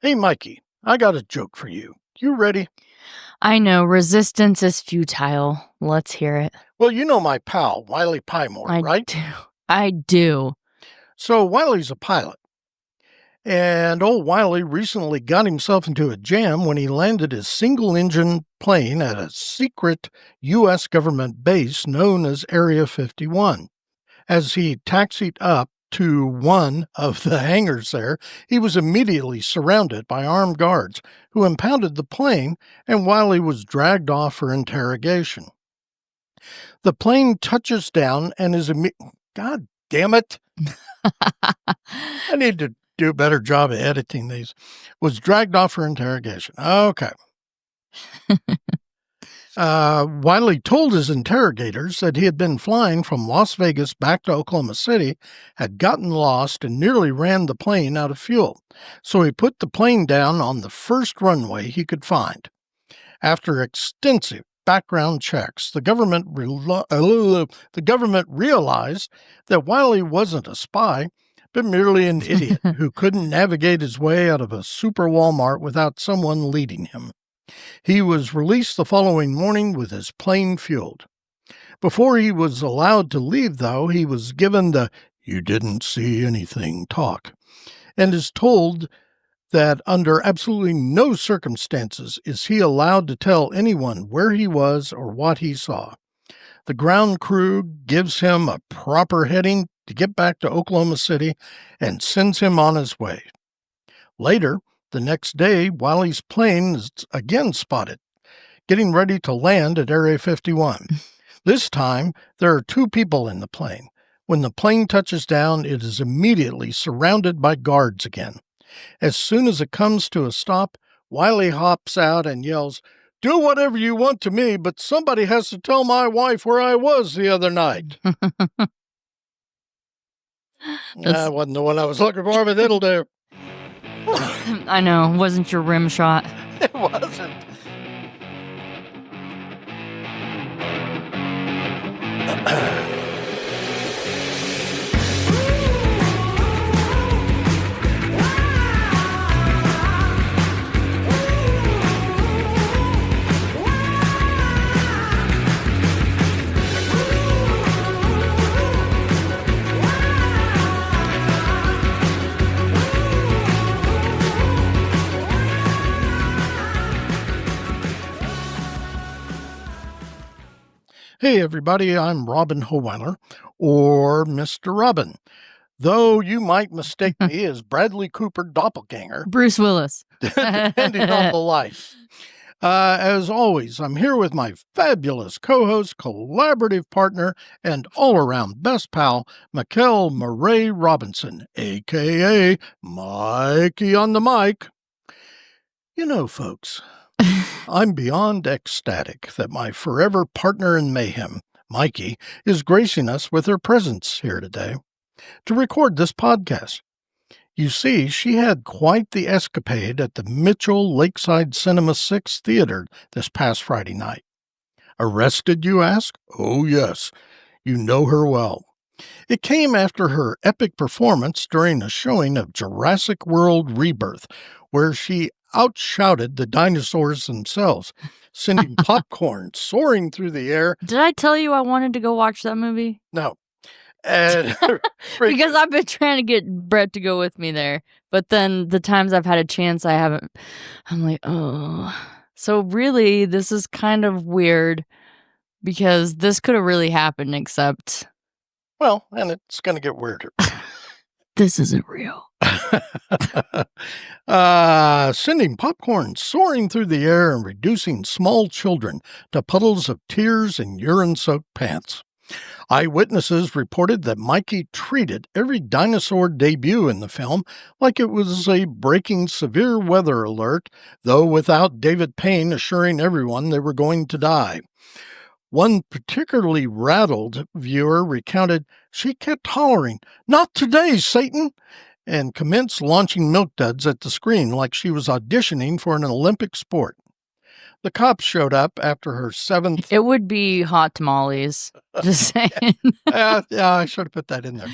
Hey, Mikey, I got a joke for you. You ready? I know, resistance is futile. Let's hear it. Well, you know my pal, Wiley Pymore, right? I do. So Wiley's a pilot. And old Wiley recently got himself into a jam when he landed his single-engine plane at a secret U.S. government base known as Area 51. As he taxied up to one of the hangars there, he was immediately surrounded by armed guards who impounded the plane, and Wiley was dragged off for interrogation. The plane touches down and is God damn it! I need to do a better job of editing these. Was dragged off for interrogation. Okay. Wiley told his interrogators that he had been flying from Las Vegas back to Oklahoma City, had gotten lost, and nearly ran the plane out of fuel. So he put the plane down on the first runway he could find. After extensive background checks, the government realized that Wiley wasn't a spy, but merely an idiot who couldn't navigate his way out of a super Walmart without someone leading him. He was released the following morning with his plane fueled. Before he was allowed to leave, though, he was given the "you didn't see anything" talk, and is told that under absolutely no circumstances is he allowed to tell anyone where he was or what he saw. The ground crew gives him a proper heading to get back to Oklahoma City and sends him on his way. Later, the next day, Wiley's plane is again spotted, getting ready to land at Area 51. This time, there are two people in the plane. When the plane touches down, it is immediately surrounded by guards again. As soon as it comes to a stop, Wiley hops out and yells, "Do whatever you want to me, but somebody has to tell my wife where I was the other night." That wasn't the one I was looking for, but it'll do. I know. Wasn't your rim shot? It wasn't. Hey everybody, I'm Robin Hohweiler, or Mr. Robin, though you might mistake me as Bradley Cooper doppelganger. Bruce Willis. Depending on the life. As always, I'm here with my fabulous co-host, collaborative partner, and all-around best pal, Mikel Mauree Robinson, a.k.a. Mikey-on-the-Mic. You know, folks, I'm beyond ecstatic that my forever partner in mayhem, Mikey, is gracing us with her presence here today to record this podcast. You see, she had quite the escapade at the Mitchell Lakeside Cinema 6 Theater this past Friday night. Arrested, you ask? Oh, yes. You know her well. It came after her epic performance during a showing of Jurassic World Rebirth, where she outshouted the dinosaurs themselves, sending popcorn soaring through the air. Did I tell you I wanted to go watch that movie? No. And because I've been trying to get Brett to go with me there, but then the times I've had a chance, I haven't. I'm like, oh. So really, this is kind of weird because this could have really happened, except... Well, and it's going to get weirder. This isn't real. Sending popcorn soaring through the air and reducing small children to puddles of tears and urine-soaked pants. Eyewitnesses reported that Mikey treated every dinosaur debut in the film like it was a breaking severe weather alert, though without David Payne assuring everyone they were going to die. One particularly rattled viewer recounted, "She kept hollering, 'Not today, Satan!' and commenced launching milk duds at the screen like she was auditioning for an Olympic sport. The cops showed up after her seventh... It would be hot tamales, just saying. Yeah, I should have put that in there.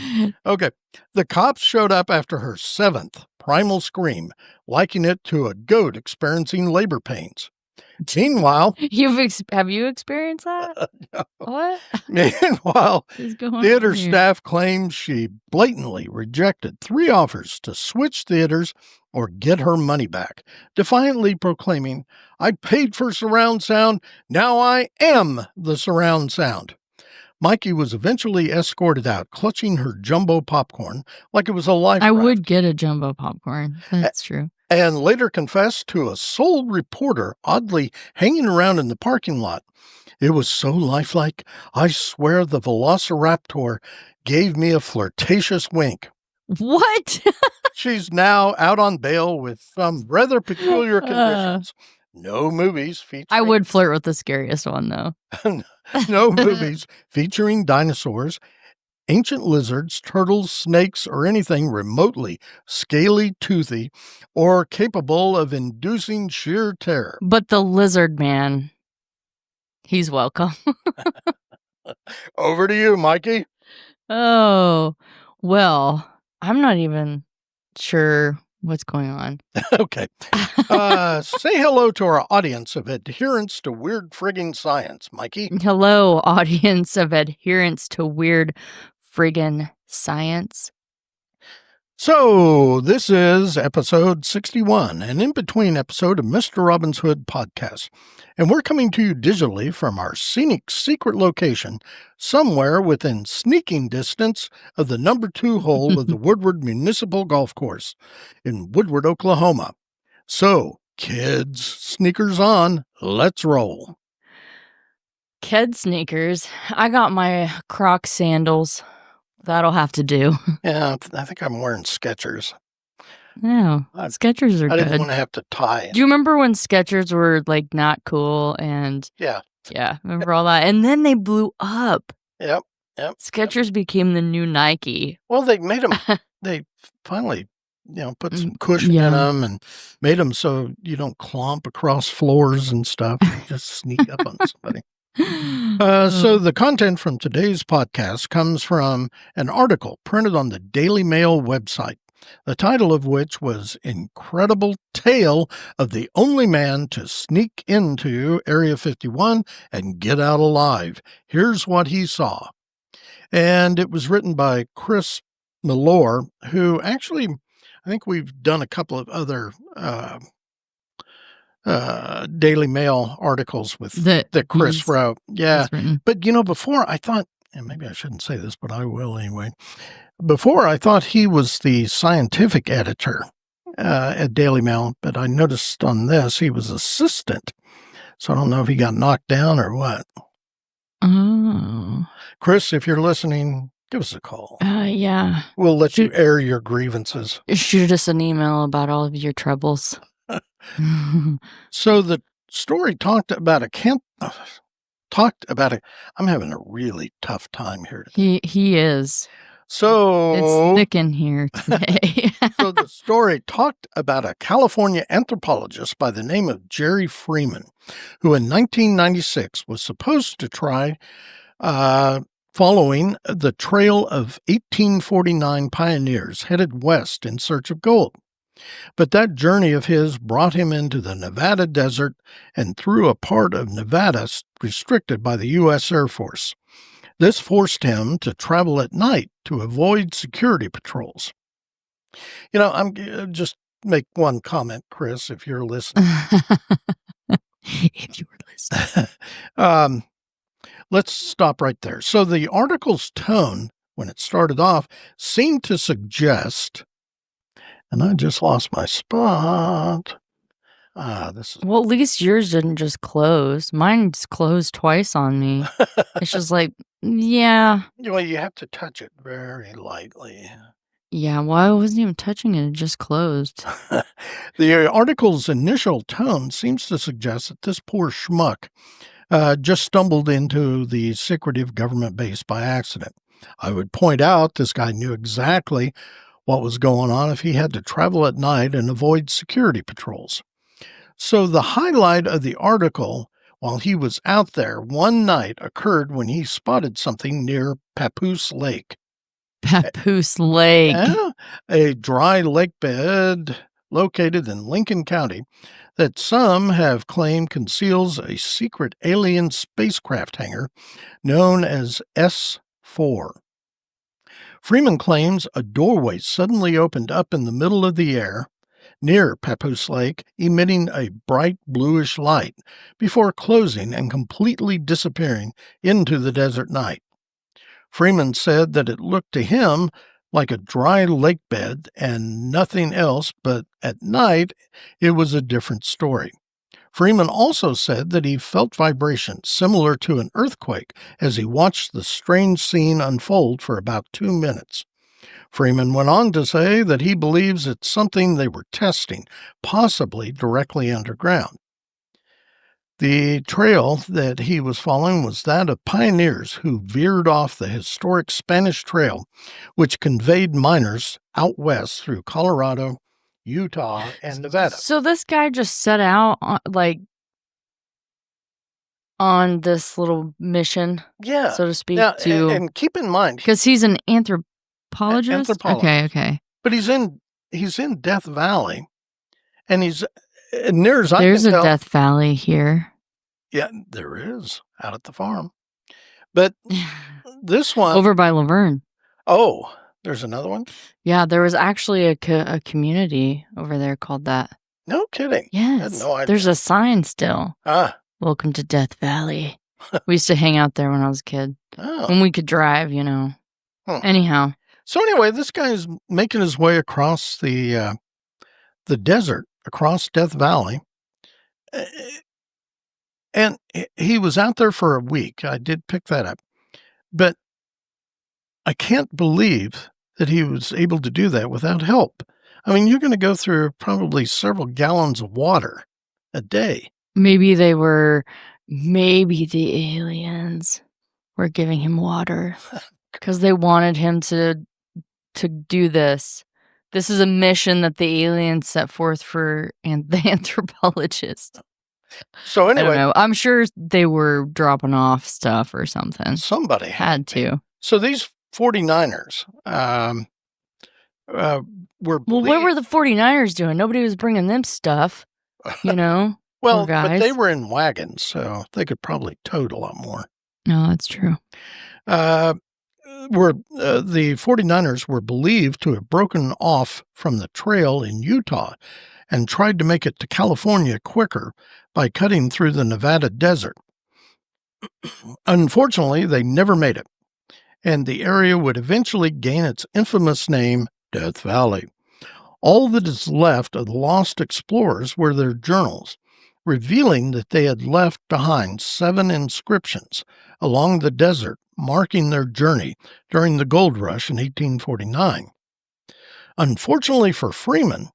Okay. The cops showed up after her seventh primal scream, liking it to a goat experiencing labor pains. Meanwhile, have you experienced that? no. What? Meanwhile, Is going theater on here? staff claims she blatantly rejected 3 offers to switch theaters or get her money back, defiantly proclaiming, "I paid for surround sound, now I am the surround sound." Mikey was eventually escorted out, clutching her jumbo popcorn like it was a life I raft, would get a jumbo popcorn. That's true. and later confessed to a sole reporter oddly hanging around in the parking lot. "It was so lifelike, I swear the velociraptor gave me a flirtatious wink." What? She's now out on bail with some rather peculiar conditions. No movies featuring... I would flirt with the scariest one, though. No movies featuring dinosaurs, ancient lizards, turtles, snakes, or anything remotely scaly, toothy, or capable of inducing sheer terror. But the lizard man, he's welcome. Over to you, Mikey. Oh, well, I'm not even sure what's going on. Okay. Say hello to our audience of adherents to weird frigging science, Mikey. Hello, audience of adherents to weird friggin' science. So, this is episode 61, an in-between episode of Mr. Robin's Hood podcast. And we're coming to you digitally from our scenic secret location, somewhere within sneaking distance of the number 2 hole of the Woodward Municipal Golf Course in Woodward, Oklahoma. So, kids, sneakers on, let's roll. Ked sneakers. I got my Croc sandals. That'll have to do. Yeah, I think I'm wearing Skechers. Yeah, Skechers are I didn't good. want to have to tie. Do you remember when Skechers were like not cool and Yeah, remember all that? And then they blew up. Yep. Skechers became the new Nike. Well, they made them. They finally, put some cushion in them and made them so you don't clomp across floors and stuff. Just sneak up on somebody. So the content from today's podcast comes from an article printed on the Daily Mail website, the title of which was "Incredible Tale of the Only Man to Sneak into Area 51 and Get Out Alive. Here's what he saw." And it was written by Chris Malore, who actually, I think we've done a couple of other Daily Mail articles with that Chris wrote. Yeah. But, before I thought, and maybe I shouldn't say this, but I will anyway. Before I thought he was the scientific editor at Daily Mail, but I noticed on this he was assistant. So I don't know if he got knocked down or what. Oh. Chris, if you're listening, give us a call. Yeah. We'll let you air your grievances. Shoot us an email about all of your troubles. So the story talked about I'm having a really tough time here today. He is. So it's thick in here today. So the story talked about a California anthropologist by the name of Jerry Freeman, who in 1996 was supposed to try following the trail of 1849 pioneers headed west in search of gold. But that journey of his brought him into the Nevada desert and through a part of Nevada restricted by the U.S. Air Force. This forced him to travel at night to avoid security patrols. I'm just make one comment, Chris, if you're listening. If you were listening. Let's stop right there. So the article's tone, when it started off, seemed to suggest... And I just lost my spot. Well, at least yours didn't just close. Mine's closed twice on me. It's just like, yeah. Well, you have to touch it very lightly. Yeah, well, I wasn't even touching it. It just closed. The article's initial tone seems to suggest that this poor schmuck just stumbled into the secretive government base by accident. I would point out this guy knew exactly what was going on if he had to travel at night and avoid security patrols. So the highlight of the article while he was out there one night occurred when he spotted something near Papoose Lake. Papoose Lake. A dry lake bed located in Lincoln County that some have claimed conceals a secret alien spacecraft hangar known as S4. Freeman claims a doorway suddenly opened up in the middle of the air near Papoose Lake, emitting a bright bluish light before closing and completely disappearing into the desert night. Freeman said that it looked to him like a dry lake bed and nothing else, but at night it was a different story. Freeman also said that he felt vibrations similar to an earthquake as he watched the strange scene unfold for about 2 minutes. Freeman went on to say that he believes it's something they were testing, possibly directly underground. The trail that he was following was that of pioneers who veered off the historic Spanish Trail, which conveyed miners out west through Colorado, Utah, and Nevada. So this guy just set out on this little mission, so to speak, now, and keep in mind, because he's an anthropologist. Okay. But he's in Death Valley, and he's near as I There's can a tell, Death Valley here. Yeah, there is out at the farm, but this one over by Laverne. Oh, there's another one. Yeah, there was actually a community over there called that. No kidding. Yes, I had no idea. There's a sign still. Welcome to Death Valley. We used to hang out there when I was a kid. When we could drive, Anyhow. So anyway, this guy is making his way across the desert, across Death Valley. And he was out there for a week. I did pick that up. But I can't believe that he was able to do that without help. I mean, you're going to go through probably several gallons of water a day. Maybe the aliens were giving him water because they wanted him to do this. This is a mission that the aliens set forth for the anthropologist. So anyway, I don't know. I'm sure they were dropping off stuff or something. Somebody had to. So these 49ers were... Well, what were the 49ers doing? Nobody was bringing them stuff, Well, but they were in wagons, so they could probably tote a lot more. No, that's true. The 49ers were believed to have broken off from the trail in Utah and tried to make it to California quicker by cutting through the Nevada desert. Unfortunately, they never made it, and the area would eventually gain its infamous name, Death Valley. All that is left of the lost explorers were their journals, revealing that they had left behind 7 inscriptions along the desert, marking their journey during the gold rush in 1849. Unfortunately for Freeman,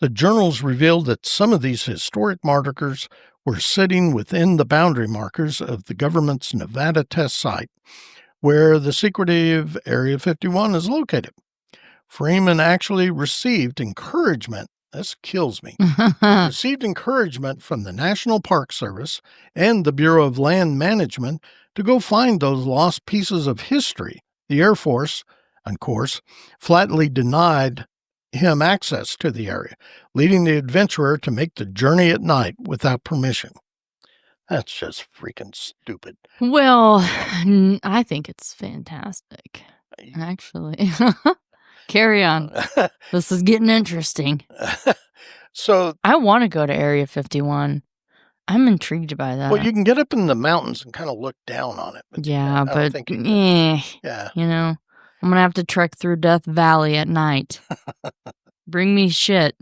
the journals revealed that some of these historic markers were sitting within the boundary markers of the government's Nevada test site, where the secretive Area 51 is located. Freeman actually received encouragement. This kills me. Received encouragement from the National Park Service and the Bureau of Land Management to go find those lost pieces of history. The Air Force, of course, flatly denied him access to the area, leading the adventurer to make the journey at night without permission. That's just freaking stupid. Well, I think it's fantastic, actually. Carry on. This is getting interesting. So I want to go to Area 51. I'm intrigued by that. Well, you can get up in the mountains and kind of look down on it. But I'm going to have to trek through Death Valley at night. Bring me shit.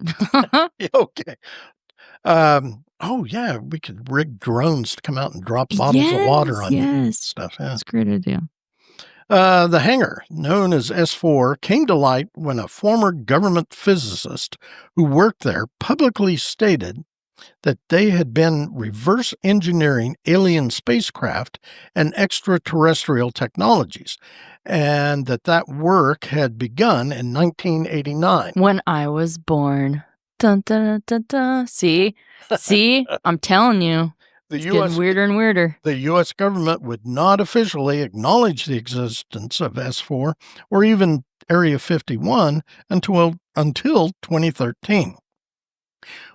Okay. We could rig drones to come out and drop bottles of water on you and stuff. Yeah. That's a great idea. The hangar, known as S4, came to light when a former government physicist who worked there publicly stated that they had been reverse engineering alien spacecraft and extraterrestrial technologies, and that work had begun in 1989. When I was born. Dun, dun, dun, dun, dun. See? I'm telling you. The Getting weirder and weirder. The U.S. government would not officially acknowledge the existence of S4 or even Area 51 until 2013,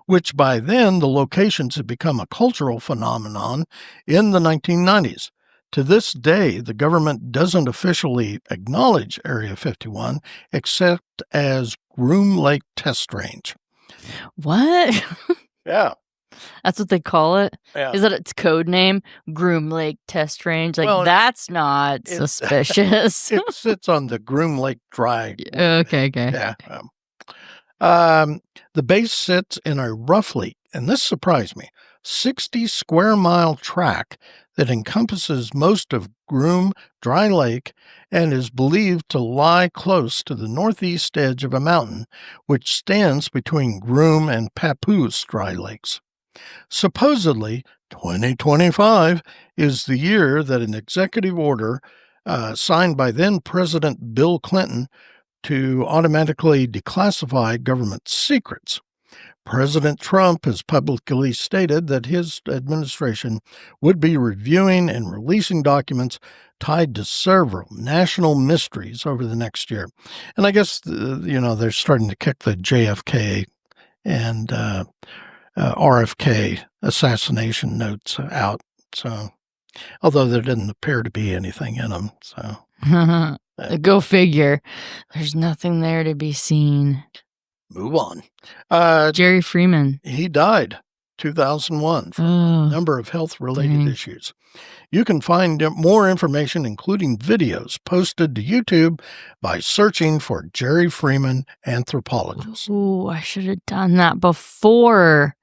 which by then the locations had become a cultural phenomenon in the 1990s. To this day, the government doesn't officially acknowledge Area 51 except as Groom Lake Test Range. What? Yeah. That's what they call it? Yeah. Is that its code name? Groom Lake Test Range? Like, Well, that's not suspicious. It sits on the Groom Lake Drive. Okay. Yeah. The base sits in a roughly, and this surprised me, 60 square mile tract that encompasses most of Groom Dry Lake and is believed to lie close to the northeast edge of a mountain which stands between Groom and Papoose Dry Lakes. Supposedly, 2025 is the year that an executive order signed by then President Bill Clinton to automatically declassify government secrets. President Trump has publicly stated that his administration would be reviewing and releasing documents tied to several national mysteries over the next year. And I guess, they're starting to kick the JFK and RFK assassination notes out. So, although there didn't appear to be anything in them. So, go figure. There's nothing there to be seen. Move on. Jerry Freeman. He died 2001 from a number of health-related issues. You can find more information, including videos, posted to YouTube by searching for Jerry Freeman, anthropologist. Oh, I should have done that before.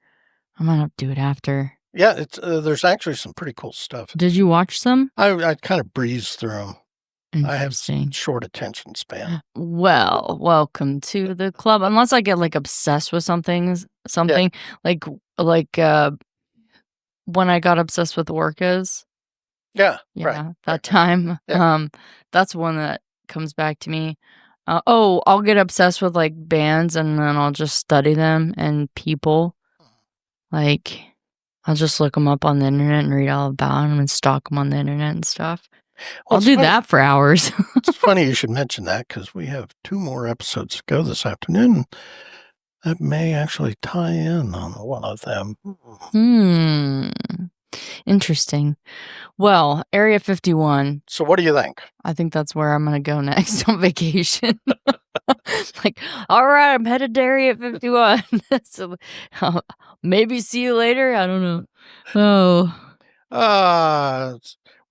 I'm going to do it after. Yeah, there's actually some pretty cool stuff. Did you watch some? I kind of breezed through them. I have short attention span. Well, welcome to the club. Unless I get obsessed with something like when I got obsessed with orcas. Yeah, right. That time. Yeah. That's one that comes back to me. I'll get obsessed with bands and then I'll just study them and people. I'll just look them up on the internet and read all about them and stalk them on the internet and stuff. Well, I'll do that for hours. It's funny you should mention that because we have 2 more episodes to go this afternoon. That may actually tie in on one of them. Interesting. Well, Area 51. So what do you think? I think that's where I'm going to go next on vacation. All right, I'm headed to Area 51. So maybe see you later. I don't know.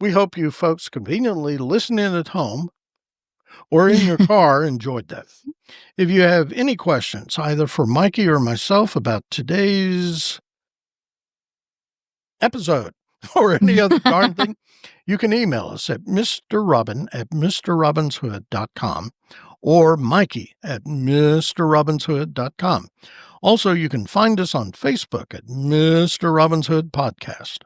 We hope you folks conveniently listening at home or in your car enjoyed that. If you have any questions, either for Mikey or myself about today's episode or any other darn thing, you can email us at mrrobin@mrrobinshood.com or Mikey@mrrobinshood.com. Also, you can find us on Facebook at Mr. Robin's Hood Podcast.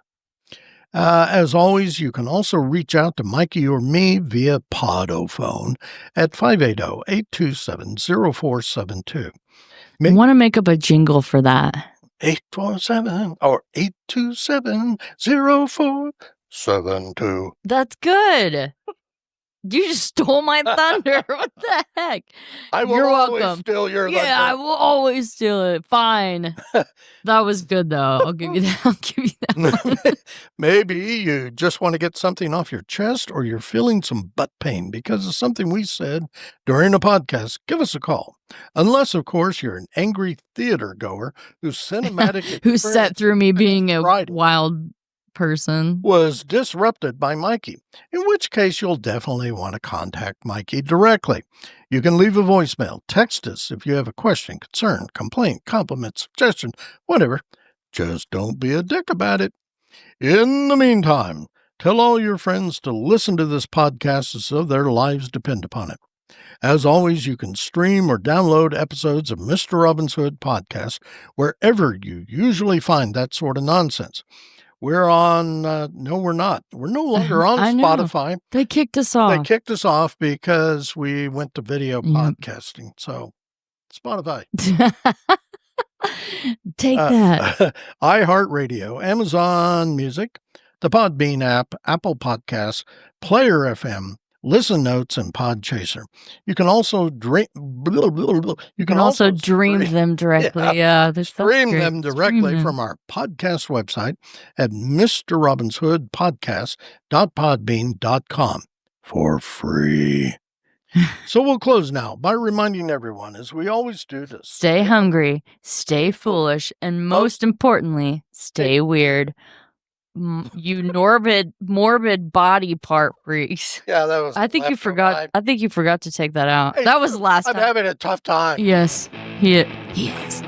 As always, you can also reach out to Mikey or me via Podophone at 580-827-0472. I want to make up a jingle for that. 847 or 827-0472. That's good. You just stole my thunder. What the heck? You're welcome. Steal your thunder. Yeah, I will always steal it. Fine. That was good, though. I'll give you that. Maybe you just want to get something off your chest or you're feeling some butt pain because of something we said during a podcast. Give us a call. Unless, of course, you're an angry theater goer who's cinematic who sat through me being a wild person was disrupted by Mikey, in which case you'll definitely want to contact Mikey directly. You can leave a voicemail, text us if you have a question, concern, complaint, compliment, suggestion, whatever. Just don't be a dick about it. In the meantime, tell all your friends to listen to this podcast as though their lives depend upon it. As always, you can stream or download episodes of Mr. Robin's Hood Podcast wherever you usually find that sort of nonsense. We're on, no, we're not. We're no longer on Spotify. They kicked us off. They kicked us off because we went to video podcasting. So, Spotify. Take that. iHeartRadio, Amazon Music, the Podbean app, Apple Podcasts, Player FM, Listen Notes, and Podchaser. You can also dream. You can also dream them directly. Yeah, stream them directly from our podcast website at mrrobinshoodpodcast.podbean.com for free. So we'll close now by reminding everyone, as we always do, to stay hungry, stay foolish, and most importantly, stay weird. You morbid body part freaks. Yeah, that was. I think you forgot. I think you forgot to take that out. Hey, that was last I'm time. having a tough time. Yes, he is.